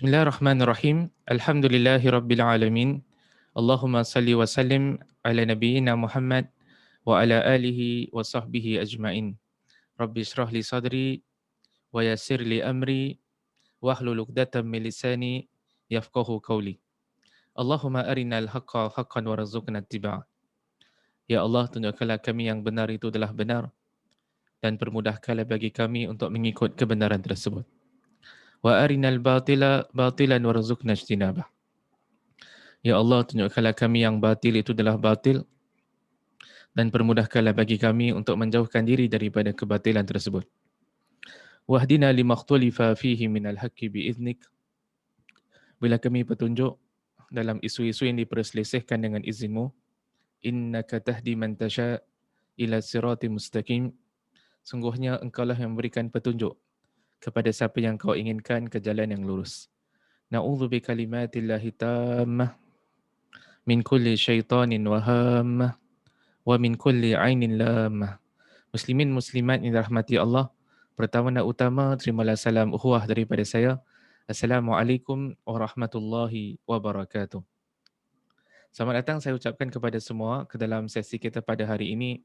Bismillahirrahmanirrahim. Alhamdulillahi alamin. Allahumma salli wa sallim ala nabiyyina Muhammad wa ala alihi wa sahbihi ajma'in. Rabbi israh li sadri wa yassir li amri wahlul 'uqdatam min lisani yafqahu qawli. Allahumma arinal haqqa haqqan warzuqna ittiba'a. Ya Allah, tunjukkanlah kami yang benar itu adalah benar dan permudahkanlah bagi kami untuk mengikut kebenaran tersebut. Wa arinal batila batilan warzuqna ijtinabah. Ya Allah, tunjukkanlah kami yang batil itu adalah batil dan permudahkanlah bagi kami untuk menjauhkan diri daripada kebatilan tersebut. Wahdina limakhtulifa fihi minal haqqi biiznik. Bila kami petunjuk dalam isu-isu yang diperselisihkan dengan izinmu, innaka tahdi man tasha ila sirati mustaqim. Sungguhnya engkaulah yang memberikan petunjuk kepada siapa yang kau inginkan ke jalan yang lurus. Na'udzu bi kalimatillahi tammah min kulli syaitanin wahammah wa min kulli ainin lamah. Muslimin muslimat yang dirahmati Allah, pertama dan utama terimalah salam ukhuwah daripada saya. Assalamualaikum warahmatullahi wabarakatuh. Selamat datang saya ucapkan kepada semua ke dalam sesi kita pada hari ini.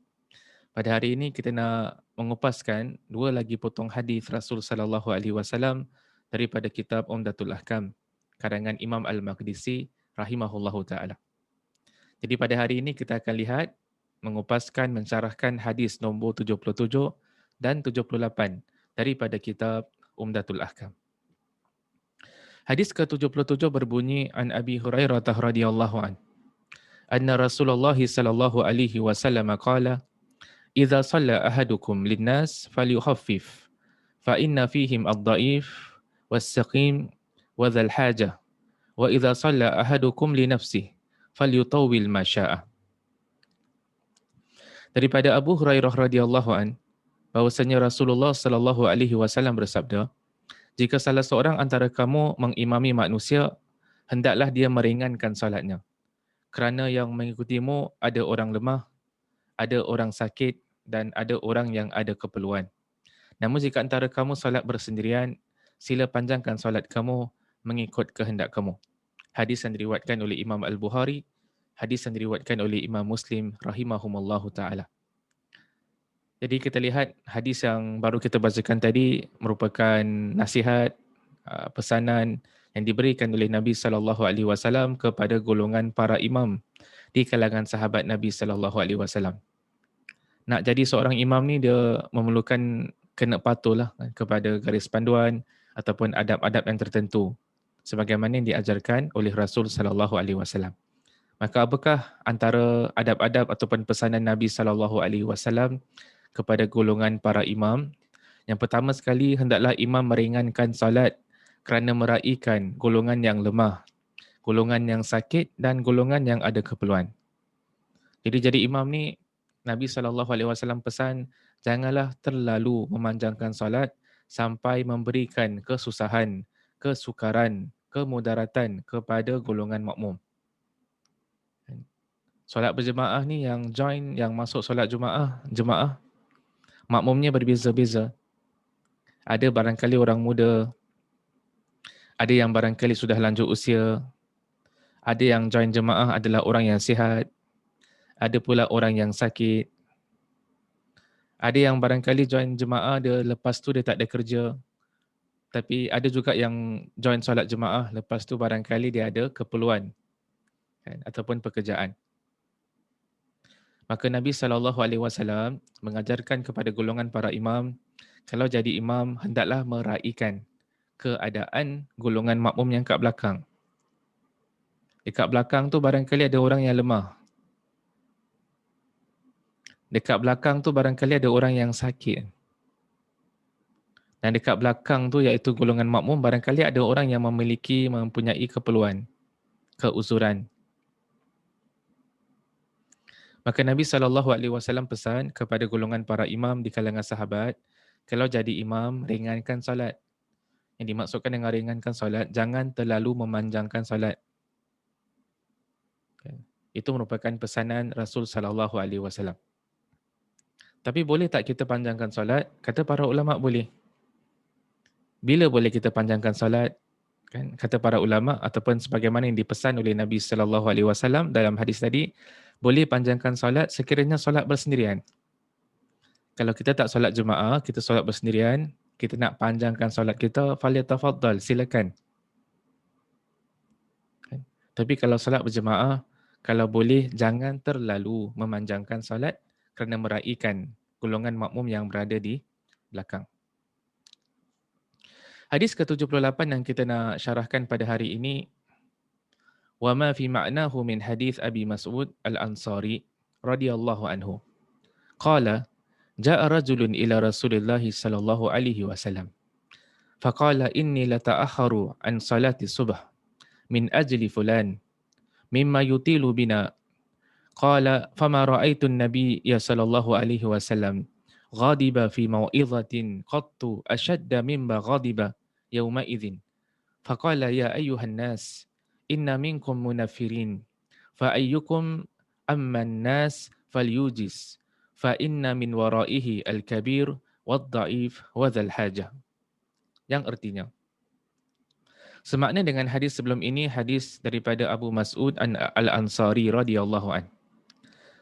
Pada hari ini kita nak mengupaskan dua lagi potong hadis Rasul sallallahu alaihi wasallam daripada kitab Umdatul Ahkam karangan Imam Al-Maqdisi rahimahullahu taala. Jadi pada hari ini kita akan lihat mengupaskan, mensyarahkan hadis nombor 77 dan 78 daripada kitab Umdatul Ahkam. Hadis ke-77 berbunyi an Abi Hurairah radhiyallahu an. Anna Rasulullah sallallahu alaihi wasallam qala, "Idza shalla ahadukum lin-nas falyukhaffif, fa inna fihim ad-dha'if was-saqim wa dhal hajah, wa idza shalla ahadukum li nafsihi falyutawwil ma syaa." Daripada Abu Hurairah radhiyallahu an, bahwasanya Rasulullah sallallahu alaihi wasallam bersabda, jika salah seorang antara kamu mengimami manusia, hendaklah dia meringankan salatnya. Kerana yang mengikutimu ada orang lemah, ada orang sakit dan ada orang yang ada keperluan. Namun jika antara kamu salat bersendirian, sila panjangkan salat kamu mengikut kehendak kamu. Hadis yang diriwayatkan oleh Imam Al-Bukhari, hadis yang diriwayatkan oleh Imam Muslim rahimahumullahu taala. Jadi kita lihat hadis yang baru kita bacakan tadi merupakan nasihat, pesanan yang diberikan oleh Nabi sallallahu alaihi wasallam kepada golongan para imam di kalangan sahabat Nabi sallallahu alaihi wasallam. Nak jadi seorang imam ni dia memerlukan kena patuhlah kepada garis panduan ataupun adab-adab yang tertentu sebagaimana yang diajarkan oleh Rasul sallallahu alaihi wasallam. Maka apakah antara adab-adab ataupun pesanan Nabi sallallahu alaihi wasallam kepada golongan para imam? Yang pertama sekali, hendaklah imam meringankan salat kerana meraihkan golongan yang lemah, golongan yang sakit dan golongan yang ada keperluan. Jadi imam ni, Nabi SAW pesan, janganlah terlalu memanjangkan salat sampai memberikan kesusahan, kesukaran, kemudaratan kepada golongan makmum. Solat berjemaah ni yang join, yang masuk solat jemaah, makmumnya berbeza-beza. Ada barangkali orang muda, ada yang barangkali sudah lanjut usia, ada yang join jemaah adalah orang yang sihat, ada pula orang yang sakit, ada yang barangkali join jemaah dia lepas tu dia tak ada kerja, tapi ada juga yang join solat jemaah lepas tu barangkali dia ada keperluan kan, ataupun pekerjaan. Maka Nabi SAW mengajarkan kepada golongan para imam, kalau jadi imam, hendaklah meraihkan keadaan golongan makmum yang kat belakang. Dekat belakang tu barangkali ada orang yang lemah. Dekat belakang tu barangkali ada orang yang sakit. Dan dekat belakang tu iaitu golongan makmum, barangkali ada orang yang mempunyai keperluan, keuzuran. Maka Nabi SAW pesan kepada golongan para imam di kalangan sahabat, kalau jadi imam, ringankan solat. Yang dimaksudkan dengan ringankan solat, jangan terlalu memanjangkan solat. Itu merupakan pesanan Rasul SAW. Tapi boleh tak kita panjangkan solat? Kata para ulama boleh. Bila boleh kita panjangkan solat? Kan kata para ulama ataupun sebagaimana yang dipesan oleh Nabi sallallahu alaihi wasallam dalam hadis tadi, boleh panjangkan solat sekiranya solat bersendirian. Kalau kita tak solat jemaah, kita solat bersendirian, kita nak panjangkan solat kita, falyatafaddal, silakan. Kan? Tapi kalau solat berjemaah, kalau boleh jangan terlalu memanjangkan solat kerana meraihkan golongan makmum yang berada di belakang. Hadis ke-78 yang kita nak syarahkan pada hari ini, wa ma fi ma'nahu min hadis Abi Mas'ud Al-Ansari radhiyallahu anhu. Qala ja'a rajulun ila Rasulillah sallallahu alaihi wasallam. Faqala inni lata'akharu an salati subh min ajli fulan mimma yutilu bina. Qala fama ra'aitu an-nabiy sallallahu alaihi wasallam ghadiba fi mau'izatin qattu ashadda mimma ghadiba yawma idzin. Faqala ya ayyuhan nas inna minkum munafirin fa ayyukum amma an-nas falyujiz fa inna min waraihi al-kabir wad-dha'if wa dhal hajah. Yang artinya, semakna dengan hadis sebelum ini, hadis daripada Abu Mas'ud Al-Ansari radhiyallahu an.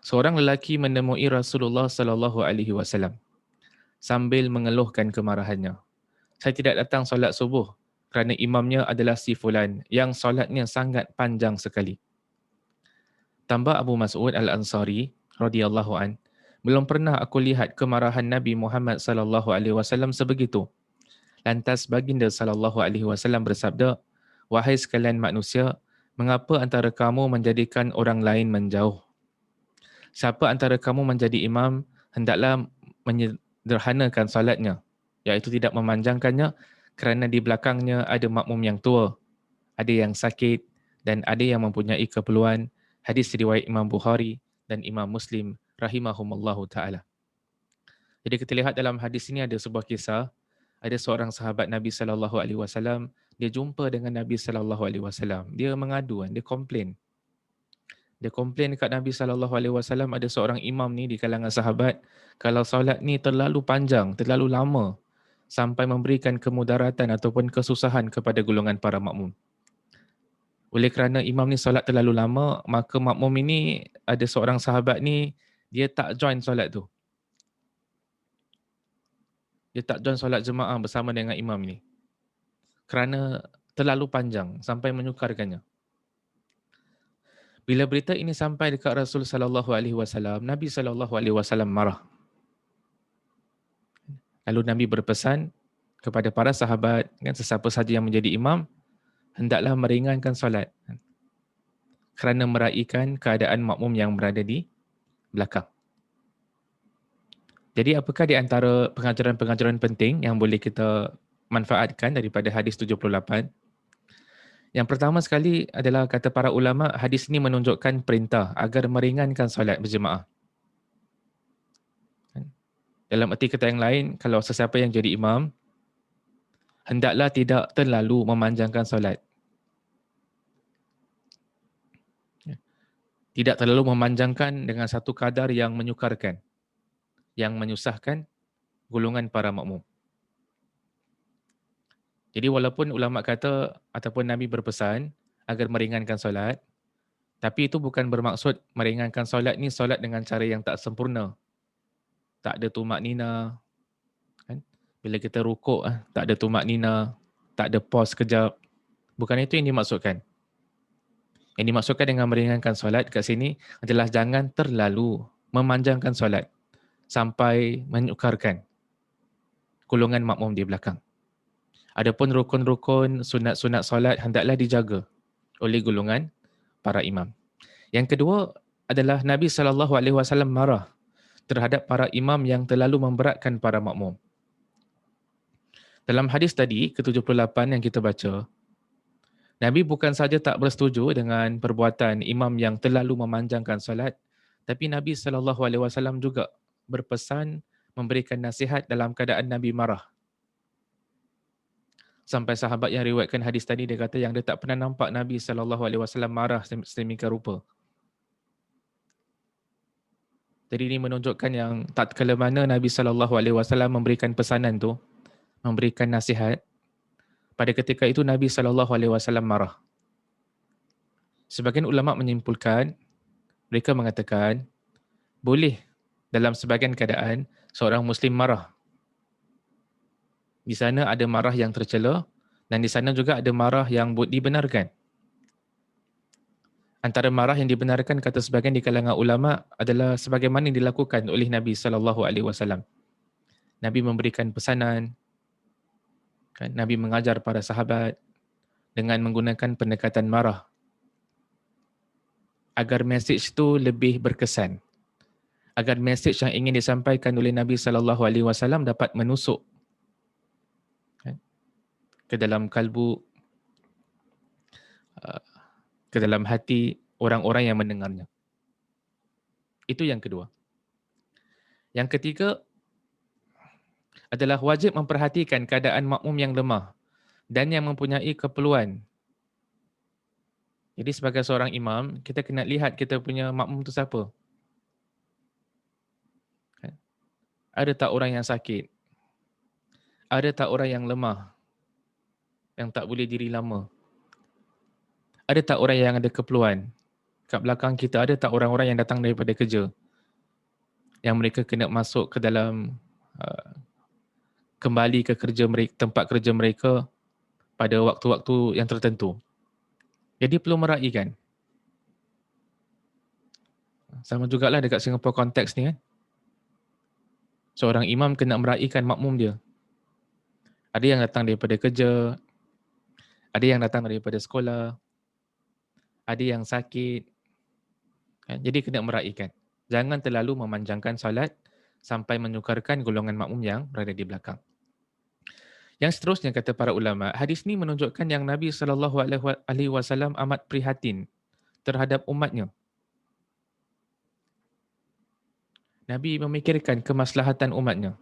Seorang lelaki menemui Rasulullah sallallahu alaihi wasallam sambil mengeluhkan kemarahannya. Saya tidak datang solat subuh kerana imamnya adalah si fulan yang solatnya sangat panjang sekali. Tambah Abu Mas'ud Al-Ansari radhiyallahu an, belum pernah aku lihat kemarahan Nabi Muhammad sallallahu alaihi wasallam sebegitu. Lantas baginda sallallahu alaihi wasallam bersabda, wahai sekalian manusia, mengapa antara kamu menjadikan orang lain menjauh? Siapa antara kamu menjadi imam, hendaklah menyederhanakan salatnya, iaitu tidak memanjangkannya kerana di belakangnya ada makmum yang tua, ada yang sakit dan ada yang mempunyai keperluan. Hadis riwayat Imam Bukhari dan Imam Muslim rahimahumallahu ta'ala. Jadi kita lihat dalam hadis ini ada sebuah kisah. Ada seorang sahabat Nabi sallallahu alaihi wasallam, dia jumpa dengan Nabi sallallahu alaihi wasallam. Dia mengadu, dia komplain. Dia komplain dekat Nabi sallallahu alaihi wasallam, ada seorang imam ni di kalangan sahabat, kalau solat ni terlalu panjang, terlalu lama sampai memberikan kemudaratan ataupun kesusahan kepada golongan para makmum. Oleh kerana imam ni solat terlalu lama, maka makmum ini, ada seorang sahabat ni, dia tak join solat tu. Dia tak join solat jemaah bersama dengan imam ini kerana terlalu panjang sampai menyukarkannya. Bila berita ini sampai dekat Rasul sallallahu alaihi wasallam, Nabi sallallahu alaihi wasallam marah. Lalu Nabi berpesan kepada para sahabat, kan, sesiapa sahaja yang menjadi imam hendaklah meringankan solat kerana meraihkan keadaan makmum yang berada di belakang. Jadi apakah di antara pengajaran-pengajaran penting yang boleh kita manfaatkan daripada hadis 78? Yang pertama sekali adalah kata para ulama, hadis ini menunjukkan perintah agar meringankan solat berjemaah. Dalam erti kata yang lain, kalau sesiapa yang jadi imam, hendaklah tidak terlalu memanjangkan solat. Tidak terlalu memanjangkan dengan satu kadar yang menyukarkan, yang menyusahkan golongan para makmum. Jadi walaupun ulama kata ataupun Nabi berpesan agar meringankan solat, tapi itu bukan bermaksud meringankan solat ni solat dengan cara yang tak sempurna. Tak ada tumak nina, kan? Bila kita rukuk, tak ada tumak nina, tak ada pause kejap. Bukan itu yang dimaksudkan. Yang dimaksudkan dengan meringankan solat kat sini adalah jangan terlalu memanjangkan solat sampai menyukarkan golongan makmum di belakang. Adapun rukun-rukun, sunat-sunat solat hendaklah dijaga oleh golongan para imam. Yang kedua adalah Nabi SAW marah terhadap para imam yang terlalu memberatkan para makmum. Dalam hadis tadi, ke-78 yang kita baca, Nabi bukan saja tak bersetuju dengan perbuatan imam yang terlalu memanjangkan solat, tapi Nabi SAW juga berpesan memberikan nasihat dalam keadaan Nabi marah. Sampai sahabat yang riwayatkan hadis tadi, dia kata yang dia tak pernah nampak Nabi SAW marah sedemikian rupa. Jadi ini menunjukkan yang tak kala mana Nabi SAW memberikan pesanan tu, memberikan nasihat, Pada ketika itu Nabi SAW marah. Sebagian ulama menyimpulkan, mereka mengatakan, boleh dalam sebagian keadaan seorang Muslim marah. Di sana ada marah yang tercela dan di sana juga ada marah yang dibenarkan. Antara marah yang dibenarkan kata sebagian di kalangan ulama adalah sebagaimana yang dilakukan oleh Nabi SAW. Nabi memberikan pesanan, kan? Nabi mengajar para sahabat dengan menggunakan pendekatan marah agar mesej itu lebih berkesan, agar mesej yang ingin disampaikan oleh Nabi SAW dapat menusuk, kan, ke dalam kalbu, ke dalam hati orang-orang yang mendengarnya. Itu yang kedua. Yang ketiga adalah wajib memperhatikan keadaan makmum yang lemah dan yang mempunyai keperluan. Jadi sebagai seorang imam, kita kena lihat kita punya makmum tu siapa. Kan? Ada tak orang yang sakit? Ada tak orang yang lemah, yang tak boleh diri lama? Ada tak orang yang ada keperluan? Kat belakang kita ada tak orang-orang yang datang daripada kerja, yang mereka kena masuk ke dalam kembali ke kerja mereka, tempat kerja mereka pada waktu-waktu yang tertentu. Jadi perlu meraihkan. Sama jugalah dekat Singapore konteks ni kan. Seorang imam kena meraihkan makmum dia. Ada yang datang daripada kerja, ada yang datang daripada sekolah, ada yang sakit. Kan? Jadi kena meraihkan. Jangan terlalu memanjangkan solat sampai menyukarkan golongan makmum yang berada di belakang. Yang seterusnya kata para ulama, hadis ni menunjukkan yang Nabi SAW amat prihatin terhadap umatnya. Nabi memikirkan kemaslahatan umatnya.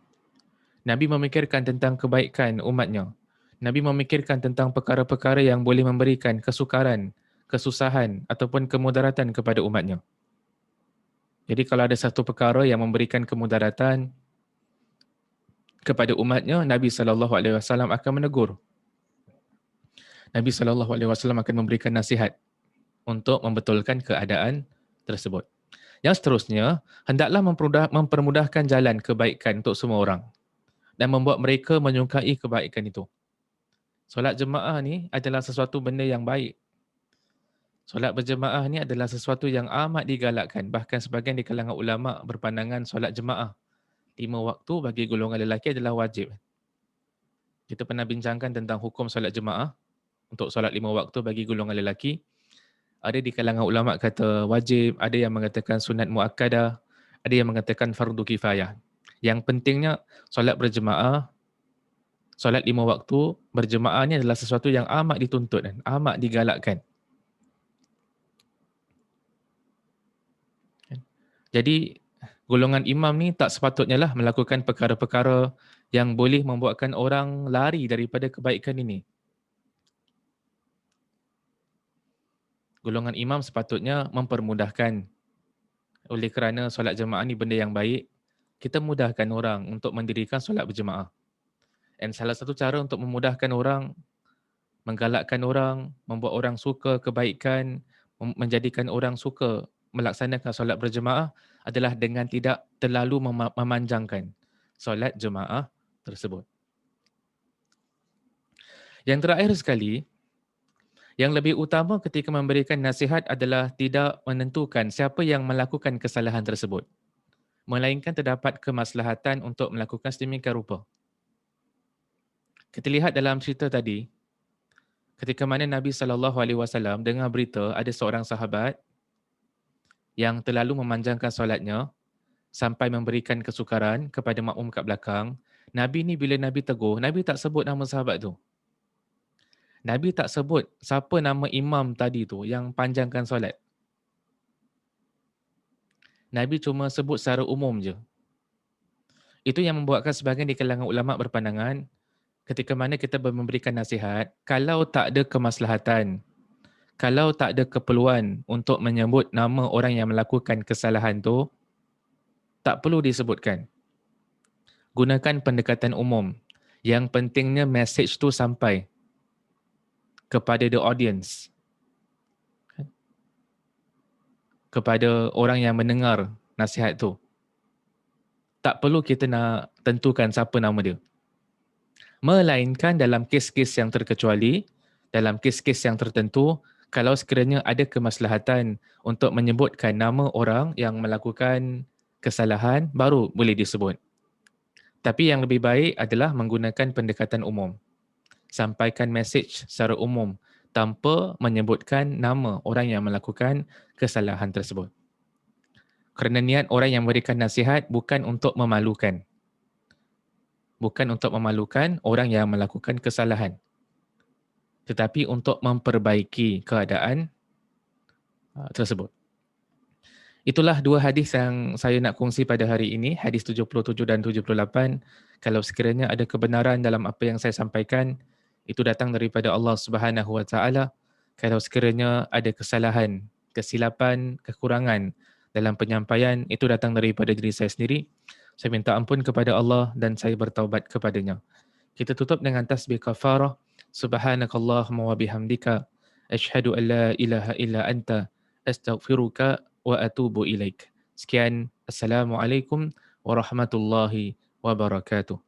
Nabi memikirkan tentang kebaikan umatnya. Nabi memikirkan tentang perkara-perkara yang boleh memberikan kesukaran, kesusahan ataupun kemudaratan kepada umatnya. Jadi kalau ada satu perkara yang memberikan kemudaratan kepada umatnya, Nabi SAW akan menegur. Nabi SAW akan memberikan nasihat untuk membetulkan keadaan tersebut. Yang seterusnya, hendaklah mempermudahkan jalan kebaikan untuk semua orang dan membuat mereka menyukai kebaikan itu. Solat jemaah ni adalah sesuatu benda yang baik. Solat berjemaah ni adalah sesuatu yang amat digalakkan. Bahkan sebagian di kalangan ulama berpandangan solat jemaah 5 waktu bagi golongan lelaki adalah wajib. Kita pernah bincangkan tentang hukum solat jemaah untuk solat 5 waktu bagi golongan lelaki. Ada di kalangan ulama kata wajib, ada yang mengatakan sunat muakkadah, ada yang mengatakan fardu kifayah. Yang pentingnya solat berjemaah, solat 5 waktu berjemaah ni adalah sesuatu yang amat dituntut dan amat digalakkan. Jadi golongan imam ni tak sepatutnya lah melakukan perkara-perkara yang boleh membuatkan orang lari daripada kebaikan ini. Golongan imam sepatutnya mempermudahkan. Oleh kerana solat jemaah ni benda yang baik, kita mudahkan orang untuk mendirikan solat berjemaah. Dan salah satu cara untuk memudahkan orang, menggalakkan orang, membuat orang suka kebaikan, menjadikan orang suka melaksanakan solat berjemaah adalah dengan tidak terlalu memanjangkan solat jemaah tersebut. Yang terakhir sekali, yang lebih utama ketika memberikan nasihat adalah tidak menentukan siapa yang melakukan kesalahan tersebut, melainkan terdapat kemaslahatan untuk melakukan sedemikian rupa. Kita lihat dalam cerita tadi, ketika mana Nabi SAW dengar berita ada seorang sahabat yang terlalu memanjangkan solatnya sampai memberikan kesukaran kepada makmum kat belakang, Nabi ni bila Nabi tegur, Nabi tak sebut nama sahabat tu. Nabi tak sebut siapa nama imam tadi tu yang panjangkan solat. Nabi cuma sebut secara umum je. Itu yang membuatkan sebahagian di kalangan ulama berpandangan, ketika mana kita memberikan nasihat, kalau tak ada kemaslahatan, kalau tak ada keperluan untuk menyebut nama orang yang melakukan kesalahan tu, tak perlu disebutkan. Gunakan pendekatan umum. Yang pentingnya message tu sampai. kepada the audience, kepada orang yang mendengar nasihat tu. Tak perlu kita nak tentukan siapa nama dia. Melainkan dalam kes-kes yang terkecuali, dalam kes-kes yang tertentu, kalau sekiranya ada kemaslahatan untuk menyebutkan nama orang yang melakukan kesalahan, baru boleh disebut. Tapi yang lebih baik adalah menggunakan pendekatan umum. Sampaikan mesej secara umum tanpa menyebutkan nama orang yang melakukan kesalahan tersebut. Kerana niat orang yang memberikan nasihat bukan untuk memalukan. Bukan untuk memalukan orang yang melakukan kesalahan. Tetapi untuk memperbaiki keadaan tersebut. Itulah dua hadis yang saya nak kongsi pada hari ini, hadis 77 dan 78. Kalau sekiranya ada kebenaran dalam apa yang saya sampaikan, itu datang daripada Allah Subhanahu Wa Taala. Kalau sekiranya ada kesalahan, kesilapan, kekurangan dalam penyampaian, itu datang daripada diri saya sendiri. Saya minta ampun kepada Allah dan saya bertaubat kepadanya. Kita tutup dengan tasbih kafarah. Subhanakallahumma wa bihamdika asyhadu an la ilaha illa anta astaghfiruka wa atubu ilaik. Sekian, Assalamualaikum warahmatullahi wabarakatuh.